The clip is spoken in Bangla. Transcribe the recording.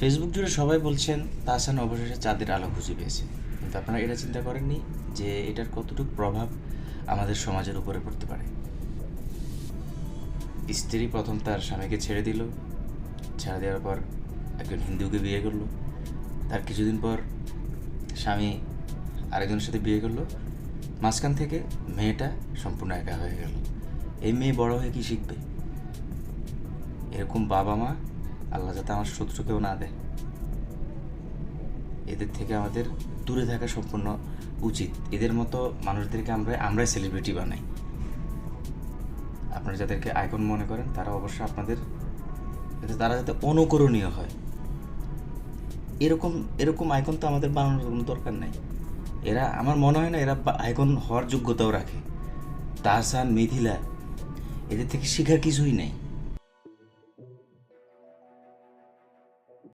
ফেসবুক জুড়ে সবাই বলছেন তাহসান অবশেষে চাঁদের আলো খুঁজে পেয়েছে, কিন্তু আপনারা এটা চিন্তা করেননি যে এটার কতটুকু প্রভাব আমাদের সমাজের উপরে পড়তে পারে। স্ত্রী প্রথম তার স্বামীকে ছেড়ে দিল, ছেড়ে দেওয়ার পর একজন হিন্দুকে বিয়ে করলো। তার কিছুদিন পর স্বামী আরেকজনের সাথে বিয়ে করলো। মাঝখান থেকে মেয়েটা সম্পূর্ণ একা হয়ে গেল। এই মেয়ে বড় হয়ে কী শিখবে? এরকম বাবা মা আল্লাহ যাতে আমার শত্রুকেও না দেয়, এদের থেকে আমাদের দূরে থাকা সম্পূর্ণ উচিত। এদের মতো মানুষদেরকে আমরাই সেলিব্রিটি বানাই। আপনারা যাদেরকে আইকন মনে করেন তারা অবশ্যই আপনাদের তারা যাতে অনুকরণীয় হয়, এরকম এরকম আইকন তো আমাদের বানানোর কোনো দরকার নাই। এরা আমার মনে হয় না এরা আইকন হওয়ার যোগ্যতাও রাখে। তাহসান, মিথিলা, এদের থেকে শেখার কিছুই নেই।